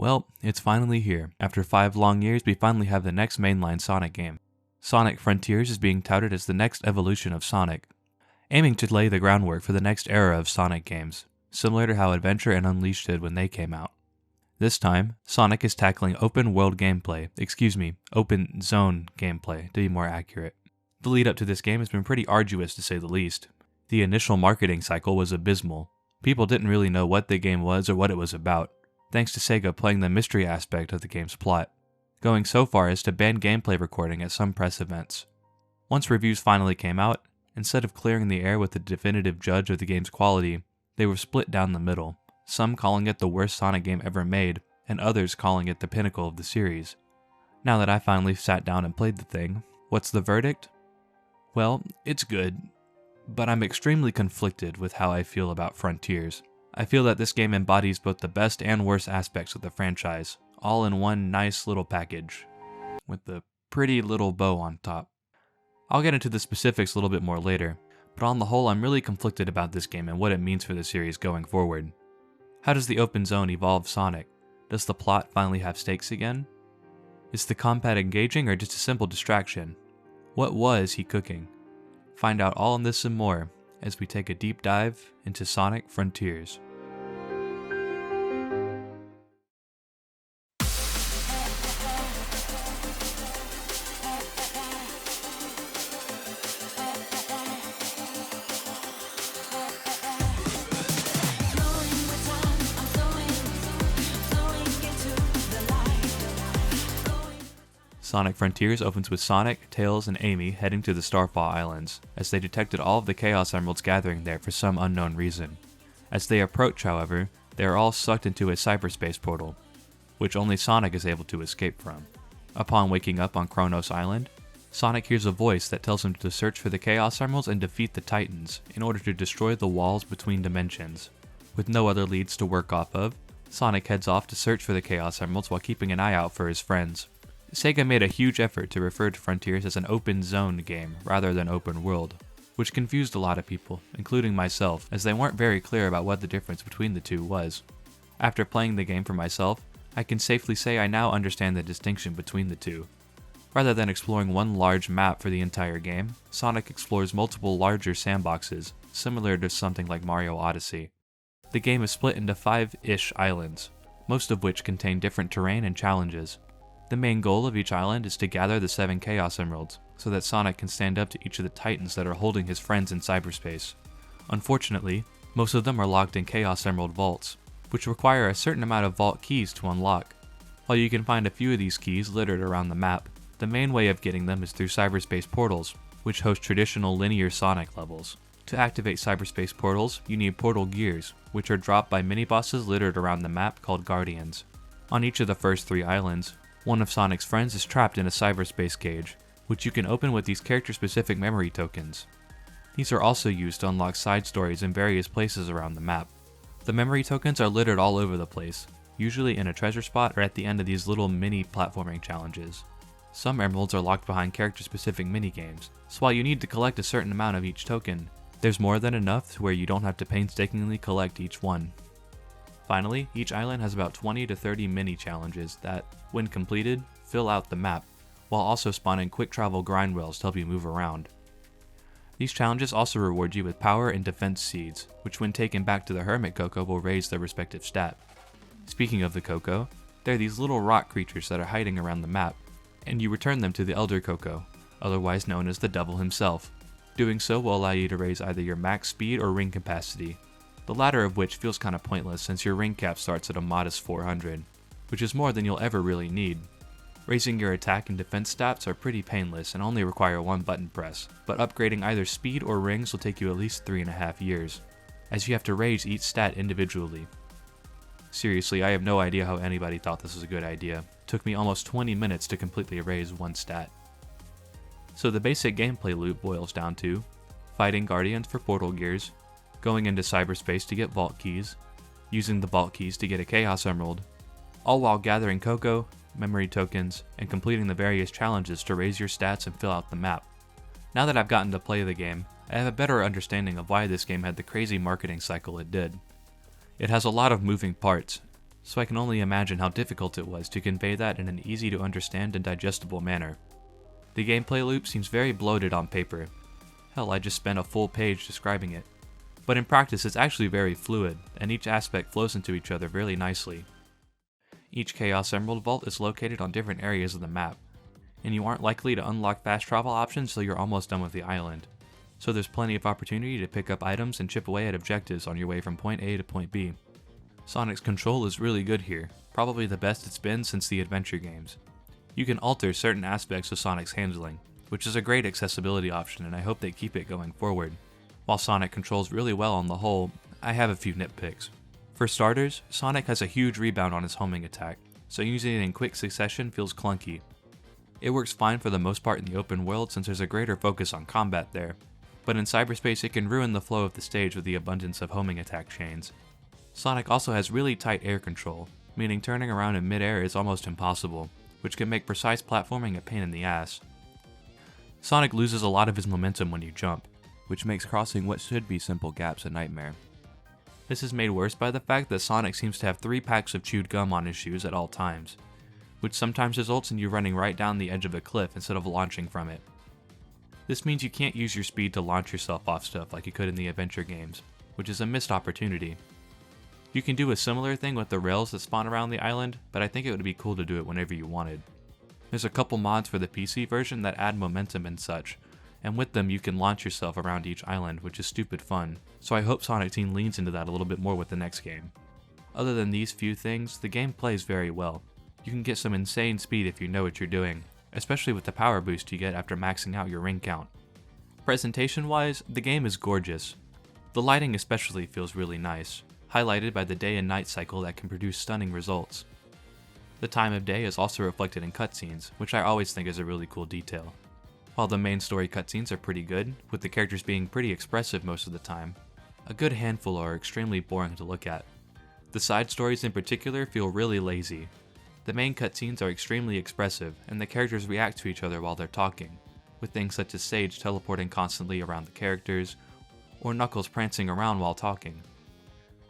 Well, it's finally here. After 5 long years, we finally have the next mainline Sonic game. Sonic Frontiers is being touted as the next evolution of Sonic, aiming to lay the groundwork for the next era of Sonic games, similar to how Adventure and Unleashed did when they came out. This time, Sonic is tackling open zone gameplay to be more accurate. The lead up to this game has been pretty arduous to say the least. The initial marketing cycle was abysmal. People didn't really know what the game was or what it was about, thanks to Sega playing the mystery aspect of the game's plot, going so far as to ban gameplay recording at some press events. Once reviews finally came out, instead of clearing the air with a definitive judge of the game's quality, they were split down the middle, some calling it the worst Sonic game ever made, and others calling it the pinnacle of the series. Now that I finally sat down and played the thing, what's the verdict? Well, it's good, but I'm extremely conflicted with how I feel about Frontiers. I feel that this game embodies both the best and worst aspects of the franchise, all in one nice little package, with the pretty little bow on top. I'll get into the specifics a little bit more later, but on the whole I'm really conflicted about this game and what it means for the series going forward. How does the open zone evolve Sonic? Does the plot finally have stakes again? Is the combat engaging or just a simple distraction? What was he cooking? Find out all of this and more as we take a deep dive into Sonic Frontiers. Sonic Frontiers opens with Sonic, Tails, and Amy heading to the Starfall Islands, as they detected all of the Chaos Emeralds gathering there for some unknown reason. As they approach, however, they are all sucked into a cyberspace portal, which only Sonic is able to escape from. Upon waking up on Kronos Island, Sonic hears a voice that tells him to search for the Chaos Emeralds and defeat the Titans in order to destroy the walls between dimensions. With no other leads to work off of, Sonic heads off to search for the Chaos Emeralds while keeping an eye out for his friends. Sega made a huge effort to refer to Frontiers as an open zone game rather than open world, which confused a lot of people, including myself, as they weren't very clear about what the difference between the two was. After playing the game for myself, I can safely say I now understand the distinction between the two. Rather than exploring one large map for the entire game, Sonic explores multiple larger sandboxes, similar to something like Mario Odyssey. The game is split into 5-ish islands, most of which contain different terrain and challenges. The main goal of each island is to gather the 7 Chaos Emeralds, so that Sonic can stand up to each of the Titans that are holding his friends in cyberspace. Unfortunately, most of them are locked in Chaos Emerald vaults, which require a certain amount of vault keys to unlock. While you can find a few of these keys littered around the map, the main way of getting them is through cyberspace portals, which host traditional linear Sonic levels. To activate cyberspace portals, you need portal gears, which are dropped by mini-bosses littered around the map called Guardians. On each of the first 3 islands, one of Sonic's friends is trapped in a cyberspace cage, which you can open with these character-specific memory tokens. These are also used to unlock side stories in various places around the map. The memory tokens are littered all over the place, usually in a treasure spot or at the end of these little mini platforming challenges. Some emeralds are locked behind character-specific minigames, so while you need to collect a certain amount of each token, there's more than enough to where you don't have to painstakingly collect each one. Finally, each island has about 20 to 30 mini-challenges that, when completed, fill out the map, while also spawning quick travel grind rails to help you move around. These challenges also reward you with power and defense seeds, which when taken back to the Hermit Coco will raise their respective stat. Speaking of the Coco, they're these little rock creatures that are hiding around the map, and you return them to the Elder Coco, otherwise known as the Devil himself. Doing so will allow you to raise either your max speed or ring capacity, the latter of which feels kinda pointless since your ring cap starts at a modest 400, which is more than you'll ever really need. Raising your attack and defense stats are pretty painless and only require one button press, but upgrading either speed or rings will take you at least 3.5 years, as you have to raise each stat individually. Seriously, I have no idea how anybody thought this was a good idea. It took me almost 20 minutes to completely raise one stat. So the basic gameplay loop boils down to fighting Guardians for portal gears, going into cyberspace to get vault keys, using the vault keys to get a Chaos Emerald, all while gathering Coco, memory tokens, and completing the various challenges to raise your stats and fill out the map. Now that I've gotten to play the game, I have a better understanding of why this game had the crazy marketing cycle it did. It has a lot of moving parts, so I can only imagine how difficult it was to convey that in an easy to understand and digestible manner. The gameplay loop seems very bloated on paper. Hell, I just spent a full page describing it. But in practice it's actually very fluid, and each aspect flows into each other really nicely. Each Chaos Emerald vault is located on different areas of the map, and you aren't likely to unlock fast travel options till you're almost done with the island. So there's plenty of opportunity to pick up items and chip away at objectives on your way from point A to point B. Sonic's control is really good here, probably the best it's been since the adventure games. You can alter certain aspects of Sonic's handling, which is a great accessibility option, and I hope they keep it going forward. While Sonic controls really well on the whole, I have a few nitpicks. For starters, Sonic has a huge rebound on his homing attack, so using it in quick succession feels clunky. It works fine for the most part in the open world since there's a greater focus on combat there, but in cyberspace it can ruin the flow of the stage with the abundance of homing attack chains. Sonic also has really tight air control, meaning turning around in mid-air is almost impossible, which can make precise platforming a pain in the ass. Sonic loses a lot of his momentum when you jump, which makes crossing what should be simple gaps a nightmare. This is made worse by the fact that Sonic seems to have 3 packs of chewed gum on his shoes at all times, which sometimes results in you running right down the edge of a cliff instead of launching from it. This means you can't use your speed to launch yourself off stuff like you could in the adventure games, which is a missed opportunity. You can do a similar thing with the rails that spawn around the island, but I think it would be cool to do it whenever you wanted. There's a couple mods for the PC version that add momentum and such, and with them you can launch yourself around each island, which is stupid fun, so I hope Sonic Team leans into that a little bit more with the next game. Other than these few things, the game plays very well. You can get some insane speed if you know what you're doing, especially with the power boost you get after maxing out your ring count. Presentation-wise, the game is gorgeous. The lighting especially feels really nice, highlighted by the day and night cycle that can produce stunning results. The time of day is also reflected in cutscenes, which I always think is a really cool detail. While the main story cutscenes are pretty good, with the characters being pretty expressive most of the time, a good handful are extremely boring to look at. The side stories in particular feel really lazy. The main cutscenes are extremely expressive, and the characters react to each other while they're talking, with things such as Sage teleporting constantly around the characters, or Knuckles prancing around while talking.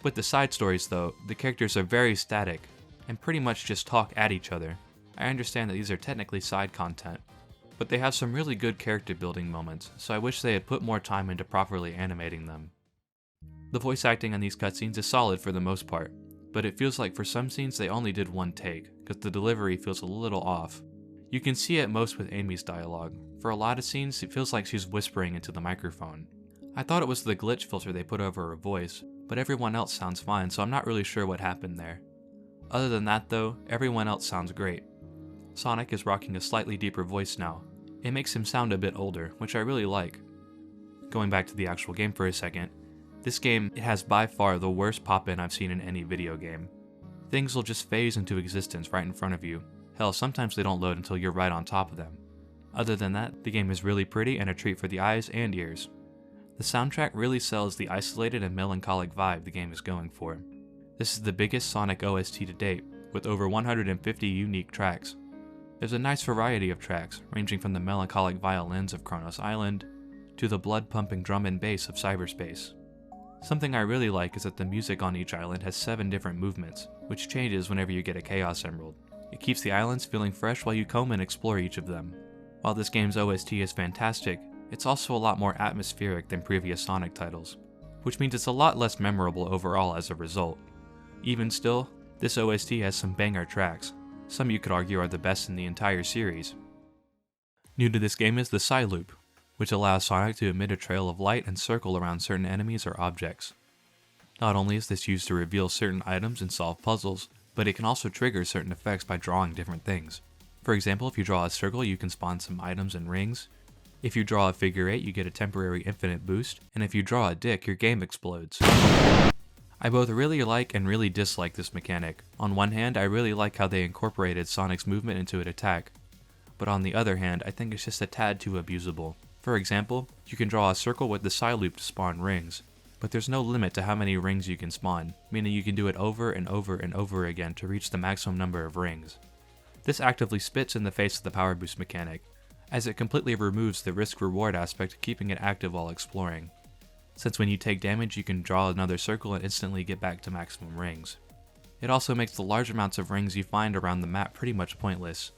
With the side stories though, the characters are very static, and pretty much just talk at each other. I understand that these are technically side content, but they have some really good character building moments, so I wish they had put more time into properly animating them. The voice acting on these cutscenes is solid for the most part, but it feels like for some scenes they only did one take, because the delivery feels a little off. You can see it most with Amy's dialogue. For a lot of scenes, it feels like she's whispering into the microphone. I thought it was the glitch filter they put over her voice, but everyone else sounds fine, so I'm not really sure what happened there. Other than that though, everyone else sounds great. Sonic is rocking a slightly deeper voice now. It makes him sound a bit older, which I really like. Going back to the actual game for a second, this game has by far the worst pop-in I've seen in any video game. Things will just phase into existence right in front of you. Hell, sometimes they don't load until you're right on top of them. Other than that, the game is really pretty and a treat for the eyes and ears. The soundtrack really sells the isolated and melancholic vibe the game is going for. This is the biggest Sonic OST to date, with over 150 unique tracks. There's a nice variety of tracks, ranging from the melancholic violins of Kronos Island to the blood-pumping drum and bass of Cyberspace. Something I really like is that the music on each island has 7 different movements, which changes whenever you get a Chaos Emerald. It keeps the islands feeling fresh while you comb and explore each of them. While this game's OST is fantastic, it's also a lot more atmospheric than previous Sonic titles, which means it's a lot less memorable overall as a result. Even still, this OST has some banger tracks. Some you could argue are the best in the entire series. New to this game is the Psy Loop, which allows Sonic to emit a trail of light and circle around certain enemies or objects. Not only is this used to reveal certain items and solve puzzles, but it can also trigger certain effects by drawing different things. For example, if you draw a circle, you can spawn some items and rings. If you draw a figure 8, you get a temporary infinite boost, and if you draw a dick, your game explodes. I both really like and really dislike this mechanic. On one hand, I really like how they incorporated Sonic's movement into an attack, but on the other hand, I think it's just a tad too abusable. For example, you can draw a circle with the Psy Loop to spawn rings, but there's no limit to how many rings you can spawn, meaning you can do it over and over and over again to reach the maximum number of rings. This actively spits in the face of the power boost mechanic, as it completely removes the risk-reward aspect of keeping it active while exploring, since when you take damage you can draw another circle and instantly get back to maximum rings. It also makes the large amounts of rings you find around the map pretty much pointless.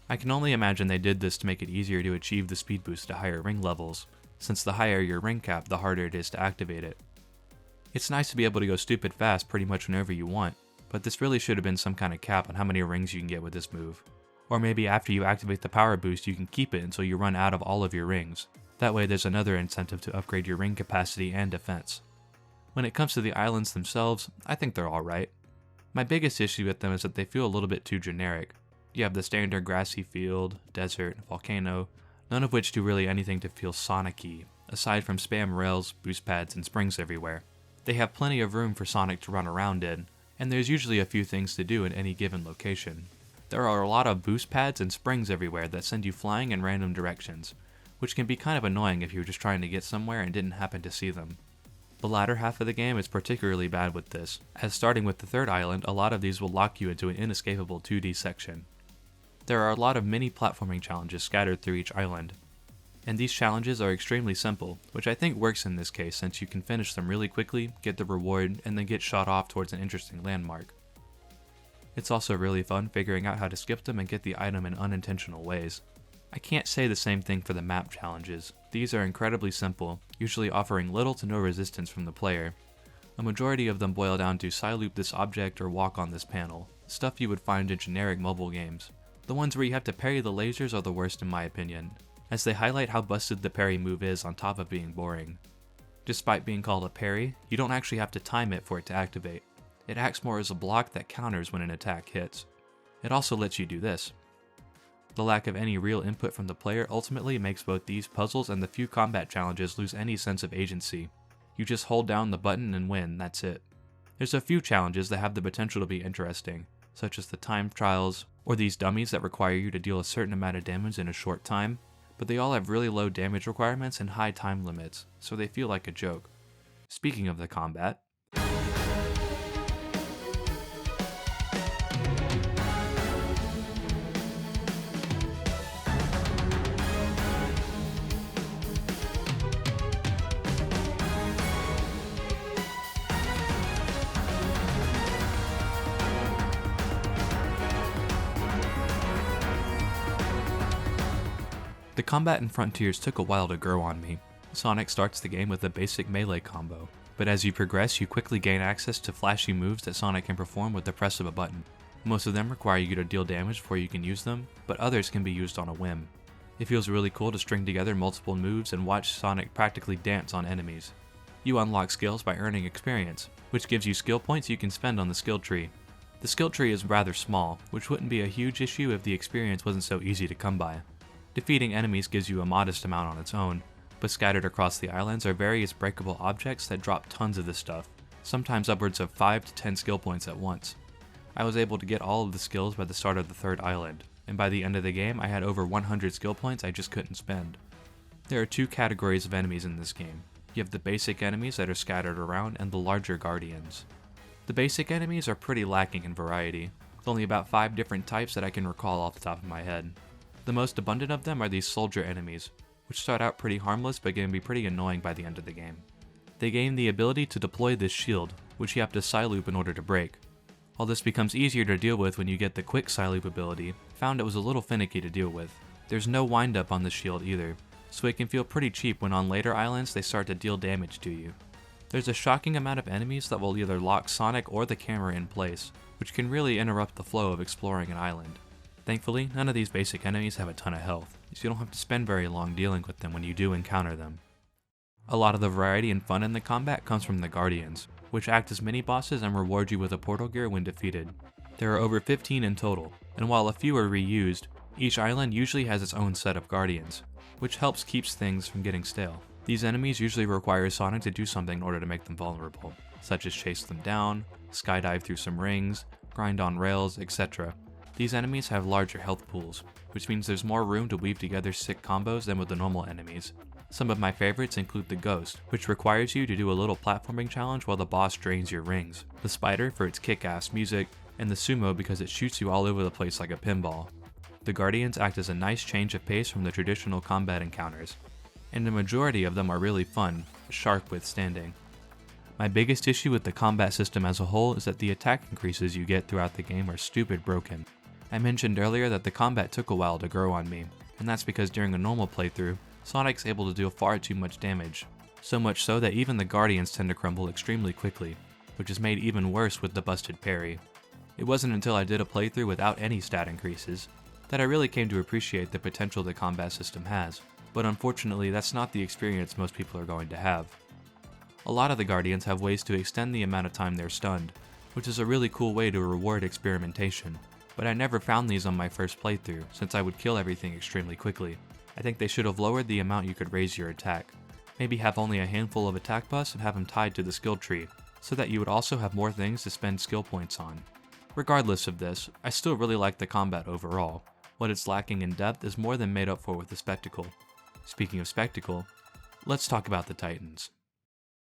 I can only imagine they did this to make it easier to achieve the speed boost to higher ring levels, since the higher your ring cap, the harder it is to activate it. It's nice to be able to go stupid fast pretty much whenever you want, but this really should have been some kind of cap on how many rings you can get with this move. Or maybe after you activate the power boost you can keep it until you run out of all of your rings. That way there's another incentive to upgrade your ring capacity and defense. When it comes to the islands themselves, I think they're alright. My biggest issue with them is that they feel a little bit too generic. You have the standard grassy field, desert, volcano, none of which do really anything to feel Sonic-y, aside from spam rails, boost pads, and springs everywhere. They have plenty of room for Sonic to run around in, and there's usually a few things to do in any given location. There are a lot of boost pads and springs everywhere that send you flying in random directions, which can be kind of annoying if you're just trying to get somewhere and didn't happen to see them. The latter half of the game is particularly bad with this, as starting with the third island, a lot of these will lock you into an inescapable 2D section. There are a lot of mini platforming challenges scattered through each island, and these challenges are extremely simple, which I think works in this case since you can finish them really quickly, get the reward, and then get shot off towards an interesting landmark. It's also really fun figuring out how to skip them and get the item in unintentional ways. I can't say the same thing for the map challenges. These are incredibly simple, usually offering little to no resistance from the player. A majority of them boil down to side loop this object or walk on this panel, stuff you would find in generic mobile games. The ones where you have to parry the lasers are the worst in my opinion, as they highlight how busted the parry move is on top of being boring. Despite being called a parry, you don't actually have to time it for it to activate. It acts more as a block that counters when an attack hits. It also lets you do this. The lack of any real input from the player ultimately makes both these puzzles and the few combat challenges lose any sense of agency. You just hold down the button and win, that's it. There's a few challenges that have the potential to be interesting, such as the time trials, or these dummies that require you to deal a certain amount of damage in a short time, but they all have really low damage requirements and high time limits, so they feel like a joke. Speaking of the combat, the combat in Frontiers took a while to grow on me. Sonic starts the game with a basic melee combo, but as you progress you quickly gain access to flashy moves that Sonic can perform with the press of a button. Most of them require you to deal damage before you can use them, but others can be used on a whim. It feels really cool to string together multiple moves and watch Sonic practically dance on enemies. You unlock skills by earning experience, which gives you skill points you can spend on the skill tree. The skill tree is rather small, which wouldn't be a huge issue if the experience wasn't so easy to come by. Defeating enemies gives you a modest amount on its own, but scattered across the islands are various breakable objects that drop tons of this stuff, sometimes upwards of 5 to 10 skill points at once. I was able to get all of the skills by the start of the third island, and by the end of the game I had over 100 skill points I just couldn't spend. There are two categories of enemies in this game. You have the basic enemies that are scattered around and the larger guardians. The basic enemies are pretty lacking in variety, with only about 5 different types that I can recall off the top of my head. The most abundant of them are these soldier enemies, which start out pretty harmless but can be pretty annoying by the end of the game. They gain the ability to deploy this shield, which you have to side loop in order to break. While this becomes easier to deal with when you get the quick side loop ability, found it was a little finicky to deal with. There's no wind up on the shield either, so it can feel pretty cheap when on later islands they start to deal damage to you. There's a shocking amount of enemies that will either lock Sonic or the camera in place, which can really interrupt the flow of exploring an island. Thankfully, none of these basic enemies have a ton of health, so you don't have to spend very long dealing with them when you do encounter them. A lot of the variety and fun in the combat comes from the Guardians, which act as mini-bosses and reward you with a portal gear when defeated. There are over 15 in total, and while a few are reused, each island usually has its own set of Guardians, which helps keep things from getting stale. These enemies usually require Sonic to do something in order to make them vulnerable, such as chase them down, skydive through some rings, grind on rails, etc. These enemies have larger health pools, which means there's more room to weave together sick combos than with the normal enemies. Some of my favorites include the Ghost, which requires you to do a little platforming challenge while the boss drains your rings, the Spider for its kick-ass music, and the Sumo because it shoots you all over the place like a pinball. The Guardians act as a nice change of pace from the traditional combat encounters, and the majority of them are really fun, sharp withstanding. My biggest issue with the combat system as a whole is that the attack increases you get throughout the game are stupid broken. I mentioned earlier that the combat took a while to grow on me, and that's because during a normal playthrough, Sonic's able to deal far too much damage. So much so that even the Guardians tend to crumble extremely quickly, which is made even worse with the busted parry. It wasn't until I did a playthrough without any stat increases that I really came to appreciate the potential the combat system has, but unfortunately that's not the experience most people are going to have. A lot of the Guardians have ways to extend the amount of time they're stunned, which is a really cool way to reward experimentation, but I never found these on my first playthrough since I would kill everything extremely quickly. I think they should have lowered the amount you could raise your attack. Maybe have only a handful of attack buffs and have them tied to the skill tree, so that you would also have more things to spend skill points on. Regardless of this, I still really like the combat overall. What it's lacking in depth is more than made up for with the spectacle. Speaking of spectacle, let's talk about the Titans.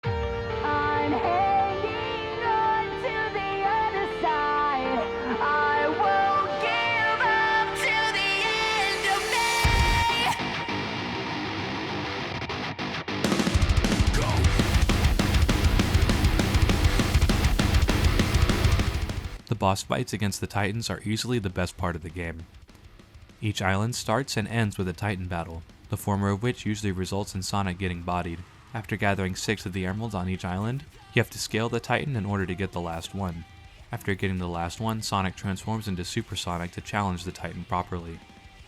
I'm hanging on to the other side. I won't give up till the end of me. The boss fights against the Titans are easily the best part of the game. Each island starts and ends with a Titan battle, the former of which usually results in Sonic getting bodied. After gathering 6 of the emeralds on each island, you have to scale the Titan in order to get the last one. After getting the last one, Sonic transforms into Super Sonic to challenge the Titan properly.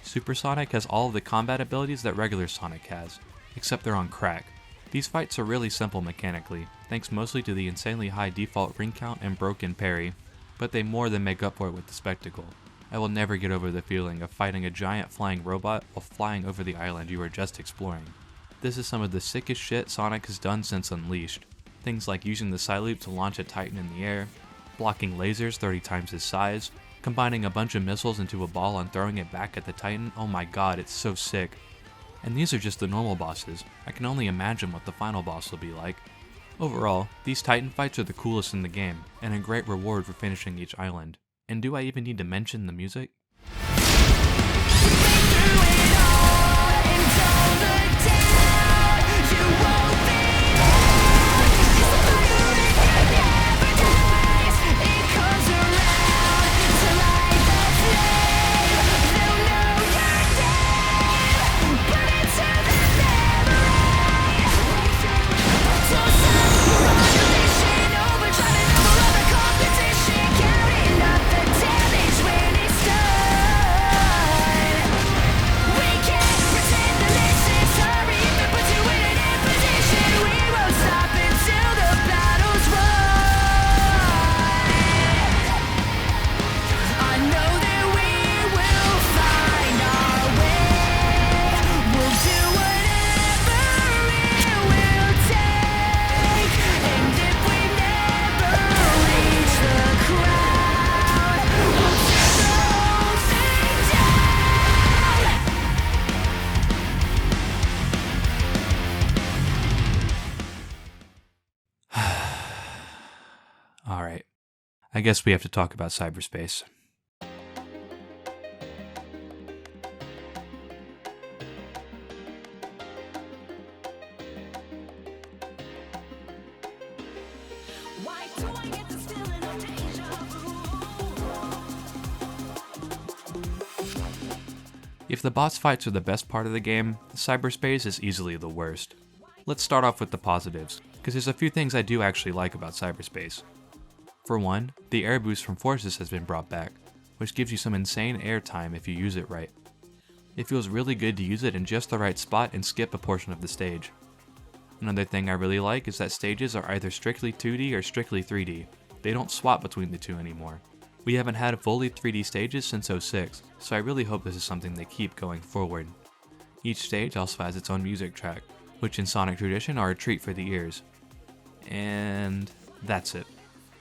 Super Sonic has all of the combat abilities that regular Sonic has, except they're on crack. These fights are really simple mechanically, thanks mostly to the insanely high default ring count and broken parry, but they more than make up for it with the spectacle. I will never get over the feeling of fighting a giant flying robot while flying over the island you were just exploring. This is some of the sickest shit Sonic has done since Unleashed. Things like using the Psyloop to launch a Titan in the air, blocking lasers 30 times his size, combining a bunch of missiles into a ball and throwing it back at the Titan. Oh my god, it's so sick. And these are just the normal bosses. I can only imagine what the final boss will be like. Overall, these Titan fights are the coolest in the game, and a great reward for finishing each island. And do I even need to mention the music? Alright, I guess we have to talk about cyberspace. Why do I get this feeling of deja vu? If the boss fights are the best part of the game, cyberspace is easily the worst. Let's start off with the positives, because there's a few things I do actually like about cyberspace. For one, the air boost from forces has been brought back, which gives you some insane air time if you use it right. It feels really good to use it in just the right spot and skip a portion of the stage. Another thing I really like is that stages are either strictly 2D or strictly 3D. They don't swap between the two anymore. We haven't had fully 3D stages since 06, so I really hope this is something they keep going forward. Each stage also has its own music track, which in Sonic tradition are a treat for the ears. And that's it.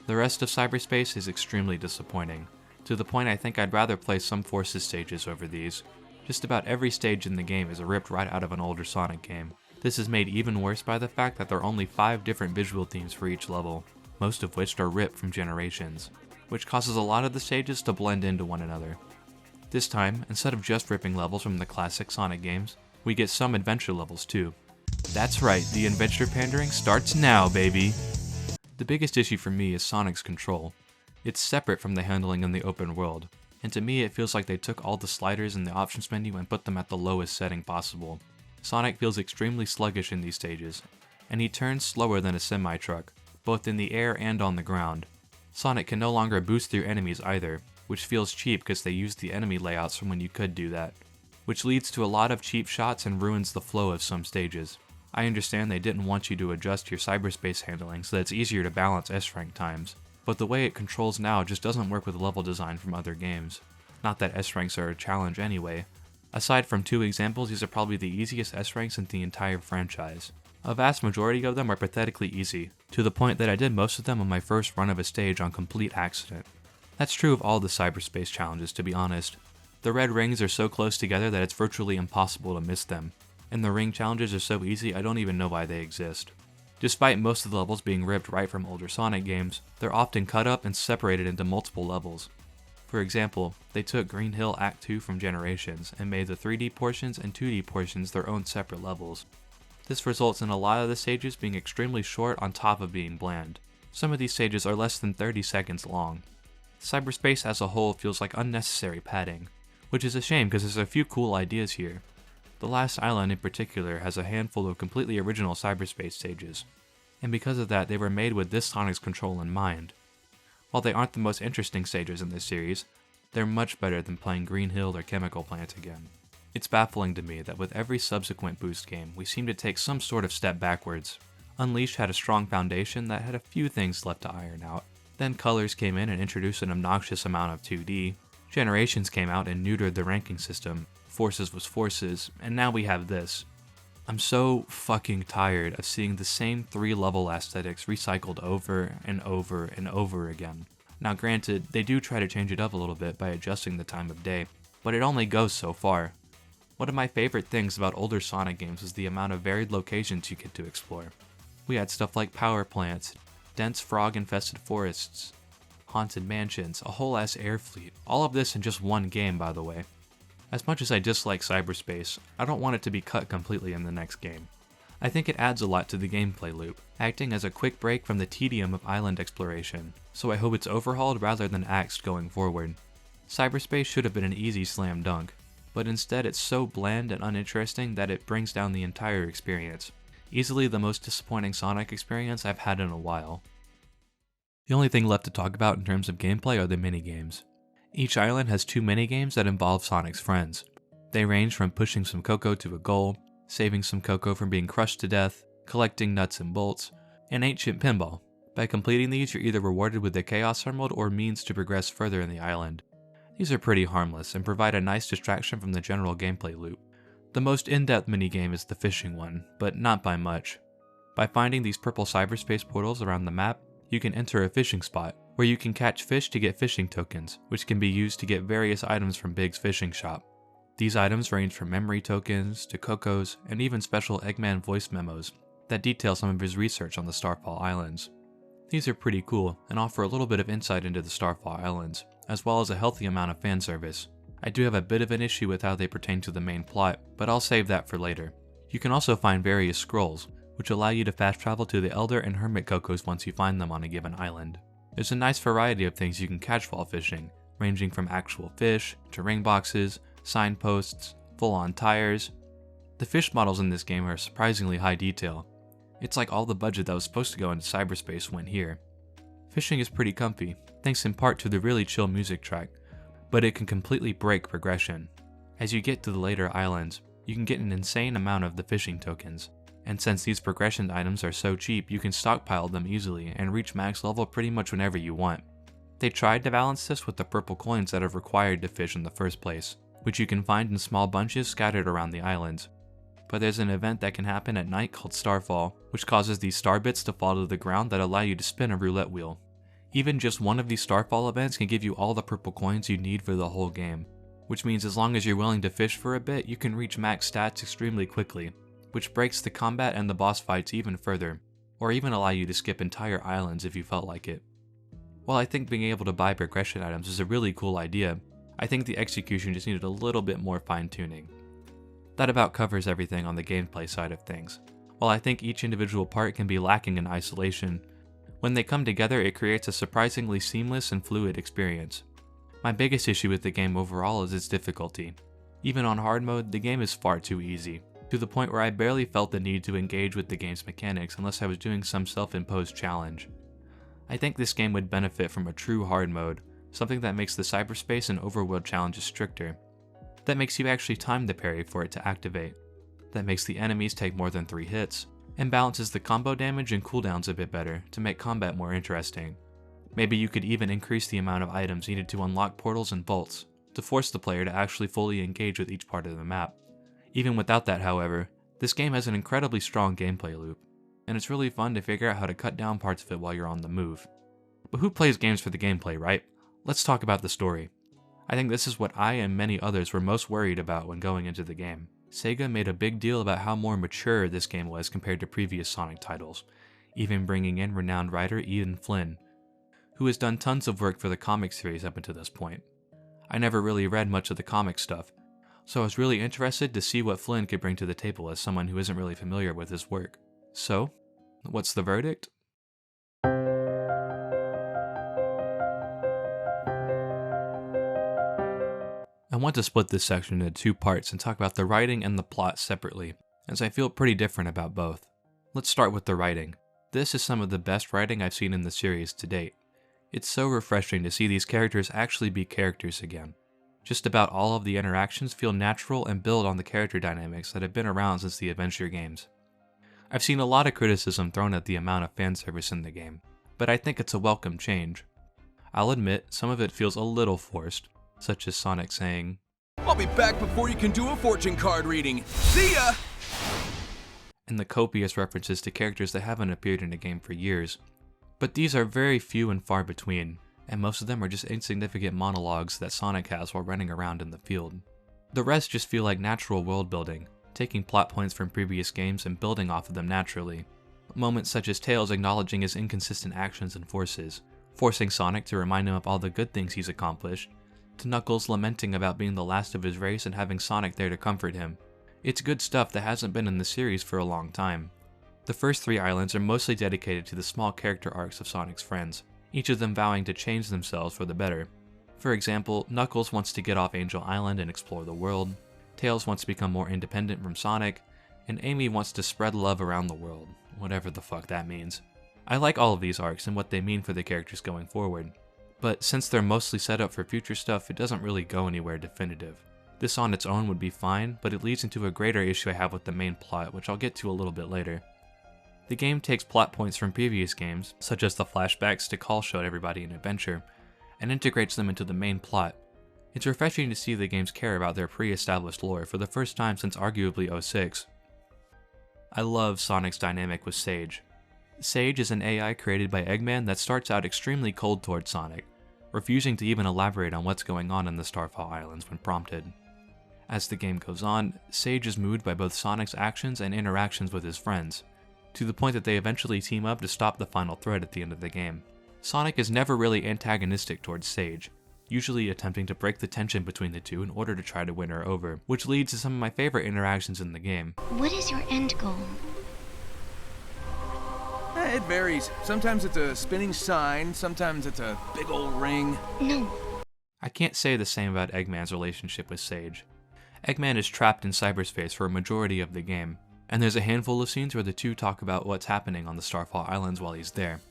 The rest of cyberspace is extremely disappointing, to the point I think I'd rather play some Forces stages over these. Just about every stage in the game is ripped right out of an older Sonic game. This is made even worse by the fact that there are only 5 different visual themes for each level, most of which are ripped from Generations, which causes a lot of the stages to blend into one another. This time, instead of just ripping levels from the classic Sonic games, we get some adventure levels too. That's right, the adventure pandering starts now, baby! The biggest issue for me is Sonic's control. It's separate from the handling in the open world, and to me it feels like they took all the sliders in the options menu and put them at the lowest setting possible. Sonic feels extremely sluggish in these stages, and he turns slower than a semi-truck, both in the air and on the ground. Sonic can no longer boost through enemies either, which feels cheap because they used the enemy layouts from when you could do that, which leads to a lot of cheap shots and ruins the flow of some stages. I understand they didn't want you to adjust your cyberspace handling so that it's easier to balance S-rank times, but the way it controls now just doesn't work with level design from other games. Not that S-ranks are a challenge anyway. Aside from 2 examples, these are probably the easiest S-ranks in the entire franchise. A vast majority of them are pathetically easy, to the point that I did most of them on my first run of a stage on complete accident. That's true of all the cyberspace challenges, to be honest. The red rings are so close together that it's virtually impossible to miss them, and the ring challenges are so easy I don't even know why they exist. Despite most of the levels being ripped right from older Sonic games, they're often cut up and separated into multiple levels. For example, they took Green Hill Act 2 from Generations and made the 3D portions and 2D portions their own separate levels. This results in a lot of the stages being extremely short on top of being bland. Some of these stages are less than 30 seconds long. Cyberspace as a whole feels like unnecessary padding, which is a shame because there's a few cool ideas here. The last island in particular has a handful of completely original cyberspace stages, and because of that they were made with this Sonic's control in mind. While they aren't the most interesting stages in this series, they're much better than playing Green Hill or Chemical Plant again. It's baffling to me that with every subsequent Boost game, we seem to take some sort of step backwards. Unleashed had a strong foundation that had a few things left to iron out. Then Colors came in and introduced an obnoxious amount of 2D. Generations came out and neutered the ranking system. Forces was Forces, and now we have this. I'm so fucking tired of seeing the same 3-level aesthetics recycled over and over and over again. Now granted, they do try to change it up a little bit by adjusting the time of day, but it only goes so far. One of my favorite things about older Sonic games is the amount of varied locations you get to explore. We had stuff like power plants, dense frog-infested forests, haunted mansions, a whole ass air fleet, all of this in just one game by the way. As much as I dislike cyberspace, I don't want it to be cut completely in the next game. I think it adds a lot to the gameplay loop, acting as a quick break from the tedium of island exploration, so I hope it's overhauled rather than axed going forward. Cyberspace should have been an easy slam dunk, but instead it's so bland and uninteresting that it brings down the entire experience. Easily the most disappointing Sonic experience I've had in a while. The only thing left to talk about in terms of gameplay are the minigames. Each island has 2 minigames that involve Sonic's friends. They range from pushing some Coco to a goal, saving some Coco from being crushed to death, collecting nuts and bolts, and ancient pinball. By completing these, you're either rewarded with the Chaos Emerald or means to progress further in the island. These are pretty harmless and provide a nice distraction from the general gameplay loop. The most in-depth minigame is the fishing one, but not by much. By finding these purple cyberspace portals around the map, you can enter a fishing spot, where you can catch fish to get fishing tokens, which can be used to get various items from Big's fishing shop. These items range from memory tokens to Cocos and even special Eggman voice memos that detail some of his research on the Starfall Islands. These are pretty cool and offer a little bit of insight into the Starfall Islands, as well as a healthy amount of fan service. I do have a bit of an issue with how they pertain to the main plot, but I'll save that for later. You can also find various scrolls, which allow you to fast travel to the Elder and Hermit Cocos once you find them on a given island. There's a nice variety of things you can catch while fishing, ranging from actual fish, to ring boxes, signposts, full-on tires. The fish models in this game are surprisingly high detail. It's like all the budget that was supposed to go into cyberspace went here. Fishing is pretty comfy, thanks in part to the really chill music track, but it can completely break progression. As you get to the later islands, you can get an insane amount of the fishing tokens, and since these progression items are so cheap, you can stockpile them easily and reach max level pretty much whenever you want. They tried to balance this with the purple coins that are required to fish in the first place, which you can find in small bunches scattered around the islands. But there's an event that can happen at night called Starfall, which causes these star bits to fall to the ground that allow you to spin a roulette wheel. Even just one of these Starfall events can give you all the purple coins you need for the whole game, which means as long as you're willing to fish for a bit, you can reach max stats extremely quickly, which breaks the combat and the boss fights even further, or even allow you to skip entire islands if you felt like it. While I think being able to buy progression items is a really cool idea, I think the execution just needed a little bit more fine-tuning. That about covers everything on the gameplay side of things. While I think each individual part can be lacking in isolation, When they come together, it creates a surprisingly seamless and fluid experience. My biggest issue with the game overall is its difficulty. Even on hard mode, the game is far too easy, to the point where I barely felt the need to engage with the game's mechanics unless I was doing some self-imposed challenge. I think this game would benefit from a true hard mode, something that makes the cyberspace and overworld challenges stricter, that makes you actually time the parry for it to activate, that makes the enemies take more than 3 hits, and balances the combo damage and cooldowns a bit better to make combat more interesting. Maybe you could even increase the amount of items needed to unlock portals and vaults, to force the player to actually fully engage with each part of the map. Even without that, however, this game has an incredibly strong gameplay loop, and it's really fun to figure out how to cut down parts of it while you're on the move. But who plays games for the gameplay, right? Let's talk about the story. I think this is what I and many others were most worried about when going into the game. Sega made a big deal about how more mature this game was compared to previous Sonic titles, even bringing in renowned writer Ian Flynn, who has done tons of work for the comic series up until this point. I never really read much of the comic stuff, so I was really interested to see what Flynn could bring to the table as someone who isn't really familiar with his work. So, what's the verdict? I want to split this section into 2 parts and talk about the writing and the plot separately, as I feel pretty different about both. Let's start with the writing. This is some of the best writing I've seen in the series to date. It's so refreshing to see these characters actually be characters again. Just about all of the interactions feel natural and build on the character dynamics that have been around since the Adventure games. I've seen a lot of criticism thrown at the amount of fan service in the game, but I think it's a welcome change. I'll admit, some of it feels a little forced, such as Sonic saying, "I'll be back before you can do a fortune card reading. See ya!" and the copious references to characters that haven't appeared in a game for years. But these are very few and far between, and most of them are just insignificant monologues that Sonic has while running around in the field. The rest just feel like natural world building, taking plot points from previous games and building off of them naturally. Moments such as Tails acknowledging his inconsistent actions and forces, forcing Sonic to remind him of all the good things he's accomplished, to Knuckles lamenting about being the last of his race and having Sonic there to comfort him. It's good stuff that hasn't been in the series for a long time. The first 3 islands are mostly dedicated to the small character arcs of Sonic's friends, each of them vowing to change themselves for the better. For example, Knuckles wants to get off Angel Island and explore the world, Tails wants to become more independent from Sonic, and Amy wants to spread love around the world, whatever the fuck that means. I like all of these arcs and what they mean for the characters going forward. But since they're mostly set up for future stuff, it doesn't really go anywhere definitive. This on its own would be fine, but it leads into a greater issue I have with the main plot, which I'll get to a little bit later. The game takes plot points from previous games, such as the flashbacks to Call showed everybody in Adventure, and integrates them into the main plot. It's refreshing to see the games care about their pre-established lore for the first time since arguably 06. I love Sonic's dynamic with Sage. Sage is an AI created by Eggman that starts out extremely cold towards Sonic, refusing to even elaborate on what's going on in the Starfall Islands when prompted. As the game goes on, Sage is moved by both Sonic's actions and interactions with his friends, to the point that they eventually team up to stop the final threat at the end of the game. Sonic is never really antagonistic towards Sage, usually attempting to break the tension between the two in order to try to win her over, which leads to some of my favorite interactions in the game. What is your end goal? It varies. Sometimes it's a spinning sign, sometimes it's a big old ring. No. I can't say the same about Eggman's relationship with Sage. Eggman is trapped in cyberspace for a majority of the game, and there's a handful of scenes where the two talk about what's happening on the Starfall Islands while he's there.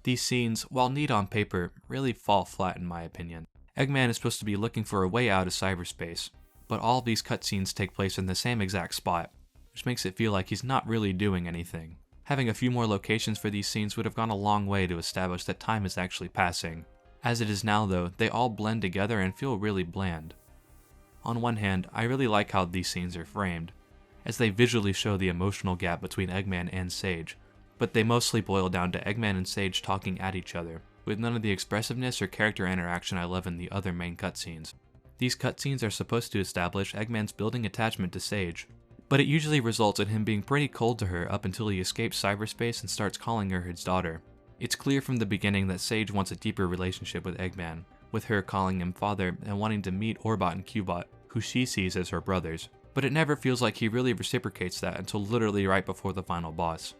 These scenes, while neat on paper, really fall flat in my opinion. Eggman is supposed to be looking for a way out of cyberspace, but all of these cutscenes take place in the same exact spot, which makes it feel like he's not really doing anything. Having a few more locations for these scenes would have gone a long way to establish that time is actually passing. As it is now though, they all blend together and feel really bland. On one hand, I really like how these scenes are framed, as they visually show the emotional gap between Eggman and Sage, but they mostly boil down to Eggman and Sage talking at each other, with none of the expressiveness or character interaction I love in the other main cutscenes. These cutscenes are supposed to establish Eggman's building attachment to Sage, but it usually results in him being pretty cold to her up until he escapes cyberspace and starts calling her his daughter. It's clear from the beginning that Sage wants a deeper relationship with Eggman, with her calling him father and wanting to meet Orbot and Cubot, who she sees as her brothers, but it never feels like he really reciprocates that until literally right before the final boss.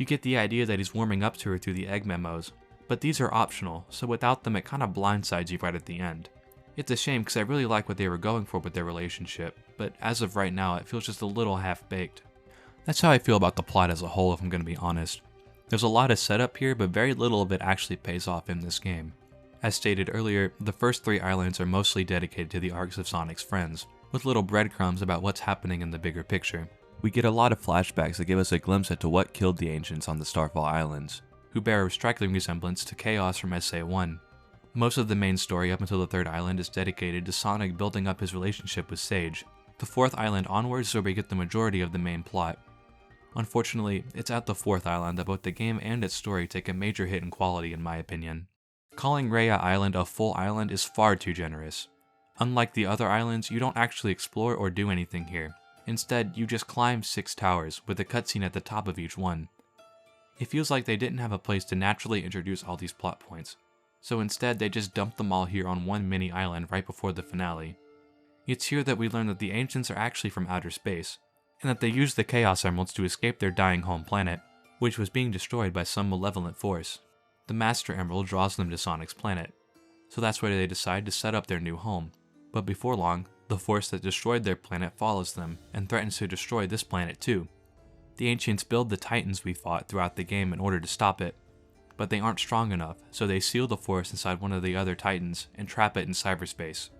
You get the idea that he's warming up to her through the egg memos, but these are optional, so without them it kinda blindsides you right at the end. It's a shame because I really like what they were going for with their relationship, but as of right now it feels just a little half-baked. That's how I feel about the plot as a whole if I'm gonna be honest. There's a lot of setup here, but very little of it actually pays off in this game. As stated earlier, the first 3 islands are mostly dedicated to the arcs of Sonic's friends, with little breadcrumbs about what's happening in the bigger picture. We get a lot of flashbacks that give us a glimpse into what killed the ancients on the Starfall Islands, who bear a striking resemblance to Chaos from SA1. Most of the main story up until the 3rd island is dedicated to Sonic building up his relationship with Sage. The 4th island onwards is where we get the majority of the main plot. Unfortunately, it's at the 4th island that both the game and its story take a major hit in quality in my opinion. Calling Raya Island a full island is far too generous. Unlike the other islands, you don't actually explore or do anything here. Instead, you just climb 6 towers, with a cutscene at the top of each one. It feels like they didn't have a place to naturally introduce all these plot points, so instead they just dumped them all here on one mini island right before the finale. It's here that we learn that the ancients are actually from outer space, and that they used the Chaos Emeralds to escape their dying home planet, which was being destroyed by some malevolent force. The Master Emerald draws them to Sonic's planet, so that's where they decide to set up their new home. But before long, the force that destroyed their planet follows them, and threatens to destroy this planet too. The Ancients build the Titans we fought throughout the game in order to stop it, but they aren't strong enough, so they seal the force inside one of the other Titans and trap it in cyberspace.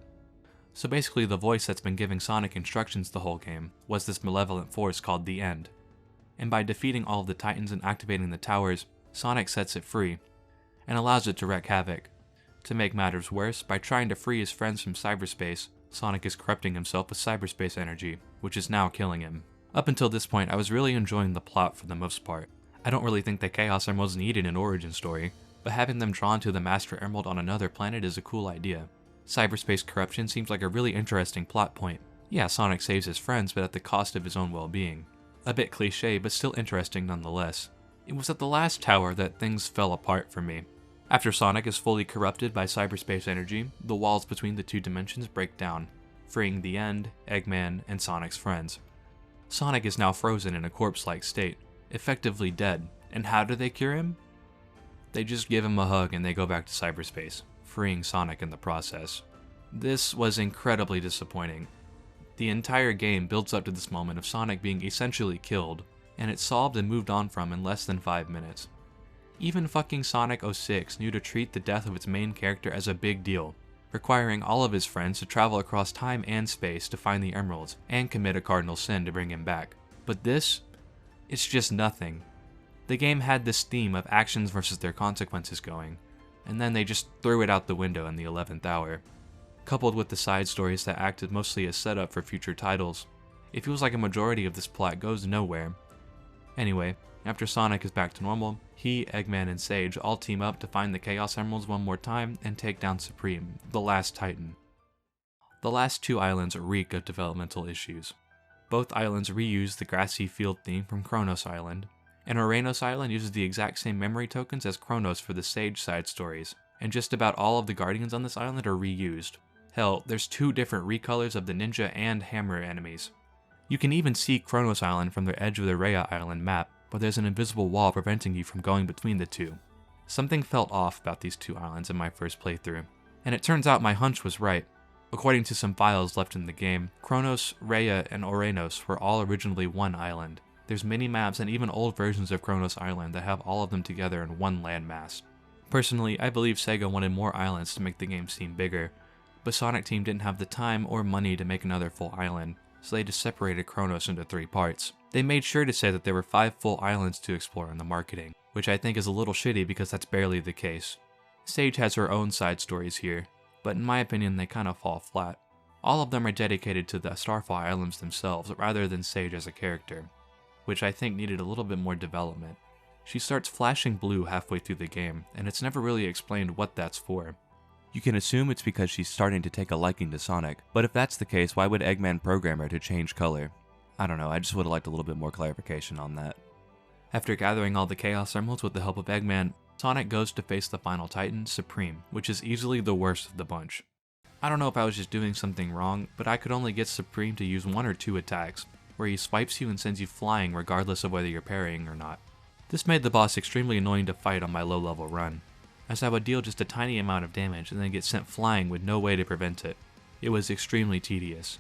So basically the voice that's been giving Sonic instructions the whole game was this malevolent force called the End. And by defeating all of the Titans and activating the towers, Sonic sets it free, and allows it to wreak havoc. To make matters worse, by trying to free his friends from cyberspace, Sonic is corrupting himself with cyberspace energy, which is now killing him. Up until this point, I was really enjoying the plot for the most part. I don't really think the Chaos Emeralds needed an origin story, but having them drawn to the Master Emerald on another planet is a cool idea. Cyberspace corruption seems like a really interesting plot point. Yeah, Sonic saves his friends, but at the cost of his own well-being. A bit cliche, but still interesting nonetheless. It was at the last tower that things fell apart for me. After Sonic is fully corrupted by cyberspace energy, the walls between the 2 dimensions break down, freeing the End, Eggman, and Sonic's friends. Sonic is now frozen in a corpse-like state, effectively dead, and how do they cure him? They just give him a hug and they go back to cyberspace, freeing Sonic in the process. This was incredibly disappointing. The entire game builds up to this moment of Sonic being essentially killed, and it's solved and moved on from in less than 5 minutes. Even fucking Sonic 06 knew to treat the death of its main character as a big deal, requiring all of his friends to travel across time and space to find the emeralds and commit a cardinal sin to bring him back. But this? It's just nothing. The game had this theme of actions versus their consequences going, and then they just threw it out the window in the 11th hour. Coupled with the side stories that acted mostly as setup for future titles, it feels like a majority of this plot goes nowhere. Anyway, after Sonic is back to normal, he, Eggman, and Sage all team up to find the Chaos Emeralds one more time and take down Supreme, the last Titan. The last 2 islands reek of developmental issues. Both islands reuse the grassy field theme from Kronos Island, and Oranos Island uses the exact same memory tokens as Kronos for the Sage side stories, and just about all of the Guardians on this island are reused. Hell, there's 2 different recolors of the ninja and hammer enemies. You can even see Kronos Island from the edge of the Raya Island map, but there's an invisible wall preventing you from going between the 2. Something felt off about these 2 islands in my first playthrough, and it turns out my hunch was right. According to some files left in the game, Kronos, Raya, and Oranos were all originally one island. There's mini-maps and even old versions of Kronos Island that have all of them together in one landmass. Personally, I believe Sega wanted more islands to make the game seem bigger, but Sonic Team didn't have the time or money to make another full island, so they just separated Kronos into 3 parts. They made sure to say that there were 5 full islands to explore in the marketing, which I think is a little shitty because that's barely the case. Sage has her own side stories here, but in my opinion they kinda fall flat. All of them are dedicated to the Starfall Islands themselves rather than Sage as a character, which I think needed a little bit more development. She starts flashing blue halfway through the game, and it's never really explained what that's for. You can assume it's because she's starting to take a liking to Sonic, but if that's the case, why would Eggman program her to change color? I don't know, I just would have liked a little bit more clarification on that. After gathering all the Chaos Emeralds with the help of Eggman, Sonic goes to face the final Titan, Supreme, which is easily the worst of the bunch. I don't know if I was just doing something wrong, but I could only get Supreme to use 1 or 2 attacks, where he swipes you and sends you flying regardless of whether you're parrying or not. This made the boss extremely annoying to fight on my low level run, as I would deal just a tiny amount of damage and then get sent flying with no way to prevent it. It was extremely tedious.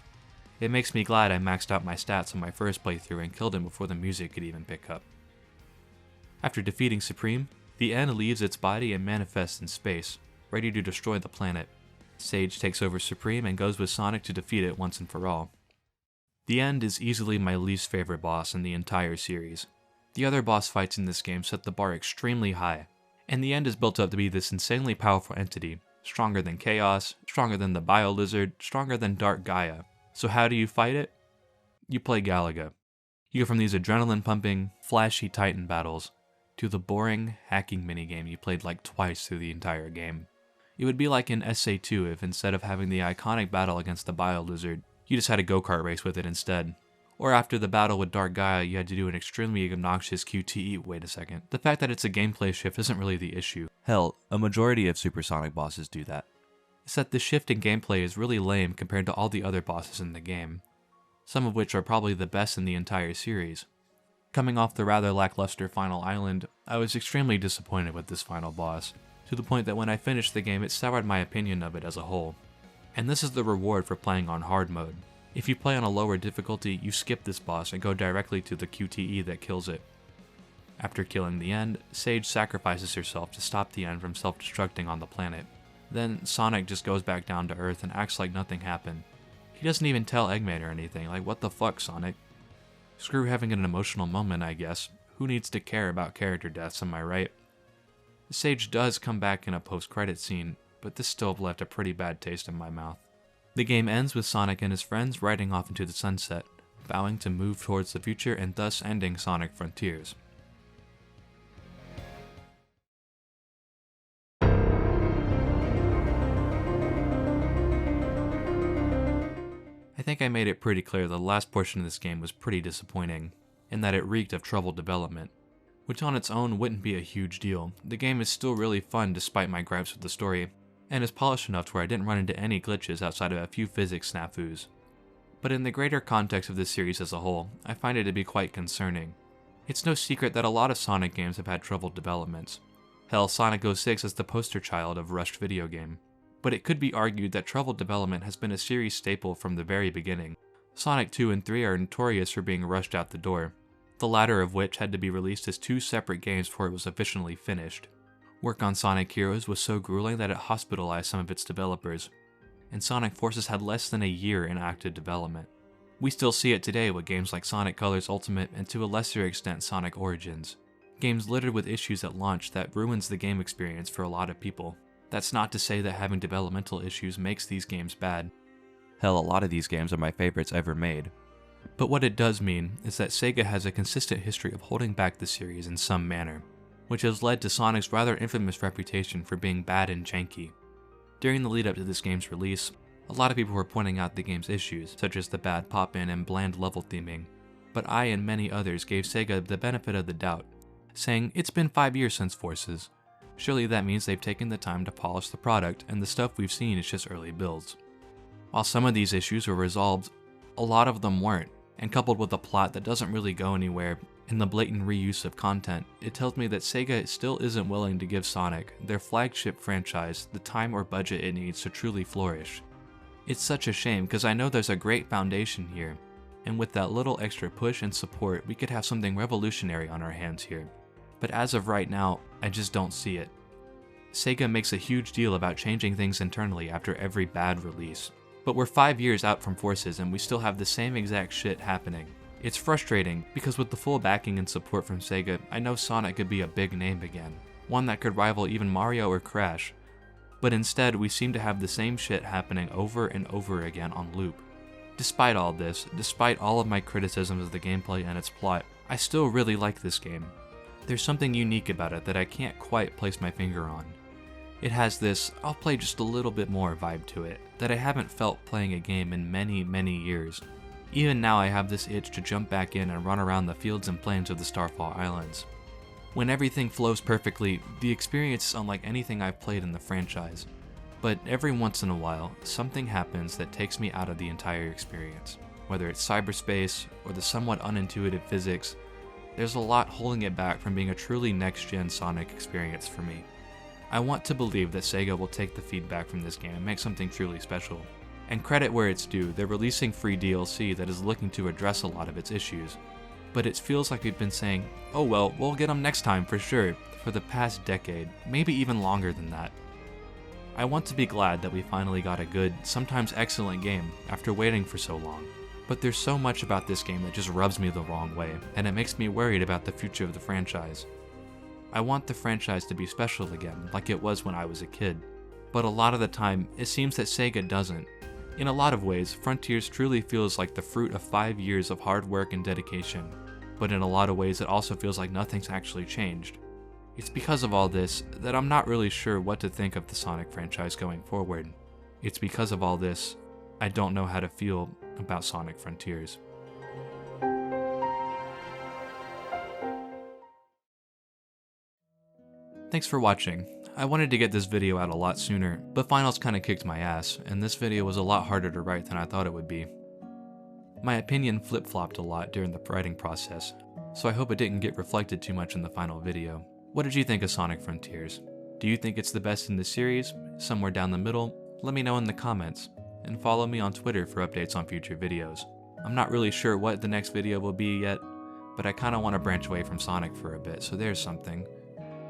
It makes me glad I maxed out my stats on my first playthrough and killed him before the music could even pick up. After defeating Supreme, the End leaves its body and manifests in space, ready to destroy the planet. Sage takes over Supreme and goes with Sonic to defeat it once and for all. The End is easily my least favorite boss in the entire series. The other boss fights in this game set the bar extremely high, and the End is built up to be this insanely powerful entity, stronger than Chaos, stronger than the Bio Lizard, stronger than Dark Gaia. So how do you fight it? You play Galaga. You go from these adrenaline-pumping, flashy Titan battles to the boring, hacking minigame you played like twice through the entire game. It would be like in SA2 if instead of having the iconic battle against the Bio Lizard, you just had a go-kart race with it instead. Or after the battle with Dark Gaia, you had to do an extremely obnoxious QTE. Wait a second. The fact that it's a gameplay shift isn't really the issue. Hell, a majority of Supersonic bosses do that. It's that the shift in gameplay is really lame compared to all the other bosses in the game, some of which are probably the best in the entire series. Coming off the rather lackluster final island, I was extremely disappointed with this final boss, to the point that when I finished the game it soured my opinion of it as a whole. And this is the reward for playing on hard mode. If you play on a lower difficulty, you skip this boss and go directly to the QTE that kills it. After killing the End, Sage sacrifices herself to stop the End from self-destructing on the planet. Then Sonic just goes back down to Earth and acts like nothing happened. He doesn't even tell Eggman or anything, like what the fuck, Sonic? Screw having an emotional moment, I guess. Who needs to care about character deaths, am I right? Sage does come back in a post-credit scene, but this still left a pretty bad taste in my mouth. The game ends with Sonic and his friends riding off into the sunset, vowing to move towards the future and thus ending Sonic Frontiers. I think I made it pretty clear the last portion of this game was pretty disappointing, in that it reeked of troubled development, which on its own wouldn't be a huge deal. The game is still really fun despite my gripes with the story, and is polished enough to where I didn't run into any glitches outside of a few physics snafus. But in the greater context of this series as a whole, I find it to be quite concerning. It's no secret that a lot of Sonic games have had troubled developments. Hell, Sonic 06 is the poster child of rushed video game. But it could be argued that troubled development has been a series staple from the very beginning. Sonic 2 and 3 are notorious for being rushed out the door, the latter of which had to be released as two separate games before it was officially finished. Work on Sonic Heroes was so grueling that it hospitalized some of its developers, and Sonic Forces had less than a year in active development. We still see it today with games like Sonic Colors Ultimate and to a lesser extent Sonic Origins. Games littered with issues at launch that ruins the game experience for a lot of people. That's not to say that having developmental issues makes these games bad. Hell, a lot of these games are my favorites ever made. But what it does mean is that Sega has a consistent history of holding back the series in some manner, which has led to Sonic's rather infamous reputation for being bad and janky. During the lead up to this game's release, a lot of people were pointing out the game's issues, such as the bad pop-in and bland level theming, but I and many others gave Sega the benefit of the doubt, saying, "It's been 5 years since Forces. Surely that means they've taken the time to polish the product, and the stuff we've seen is just early builds." While some of these issues were resolved, a lot of them weren't, and coupled with a plot that doesn't really go anywhere and the blatant reuse of content, it tells me that Sega still isn't willing to give Sonic, their flagship franchise, the time or budget it needs to truly flourish. It's such a shame because I know there's a great foundation here, and with that little extra push and support we could have something revolutionary on our hands here. But as of right now, I just don't see it. Sega makes a huge deal about changing things internally after every bad release, but we're 5 years out from Forces and we still have the same exact shit happening. It's frustrating, because with the full backing and support from Sega, I know Sonic could be a big name again, one that could rival even Mario or Crash, but instead we seem to have the same shit happening over and over again on loop. Despite all this, despite all of my criticisms of the gameplay and its plot, I still really like this game. There's something unique about it that I can't quite place my finger on. It has this, I'll play just a little bit more vibe to it, that I haven't felt playing a game in many years. Even now I have this itch to jump back in and run around the fields and plains of the Starfall Islands. When everything flows perfectly, the experience is unlike anything I've played in the franchise. But every once in a while, something happens that takes me out of the entire experience. Whether it's cyberspace, or the somewhat unintuitive physics, there's a lot holding it back from being a truly next-gen Sonic experience for me. I want to believe that Sega will take the feedback from this game and make something truly special. And credit where it's due, they're releasing free DLC that is looking to address a lot of its issues. But it feels like we've been saying, oh well, we'll get them next time for sure, for the past decade, maybe even longer than that. I want to be glad that we finally got a good, sometimes excellent game after waiting for so long. But there's so much about this game that just rubs me the wrong way, and it makes me worried about the future of the franchise. I want the franchise to be special again, like it was when I was a kid. But a lot of the time, it seems that Sega doesn't. In a lot of ways, Frontiers truly feels like the fruit of 5 years of hard work and dedication. But in a lot of ways, it also feels like nothing's actually changed. It's because of all this that I'm not really sure what to think of the Sonic franchise going forward. It's because of all this, I don't know how to feel about Sonic Frontiers. Thanks for watching. I wanted to get this video out a lot sooner, but finals kinda kicked my ass, and this video was a lot harder to write than I thought it would be. My opinion flip-flopped a lot during the writing process, so I hope it didn't get reflected too much in the final video. What did you think of Sonic Frontiers? Do you think it's the best in the series? Somewhere down the middle? Let me know in the comments, and follow me on Twitter for updates on future videos. I'm not really sure what the next video will be yet, but I kinda wanna branch away from Sonic for a bit, so there's something.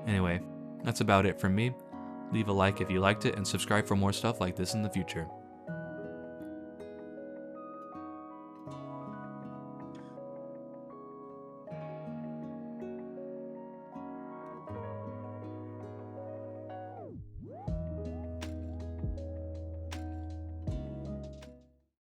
Anyway, that's about it from me. Leave a like if you liked it and subscribe for more stuff like this in the future.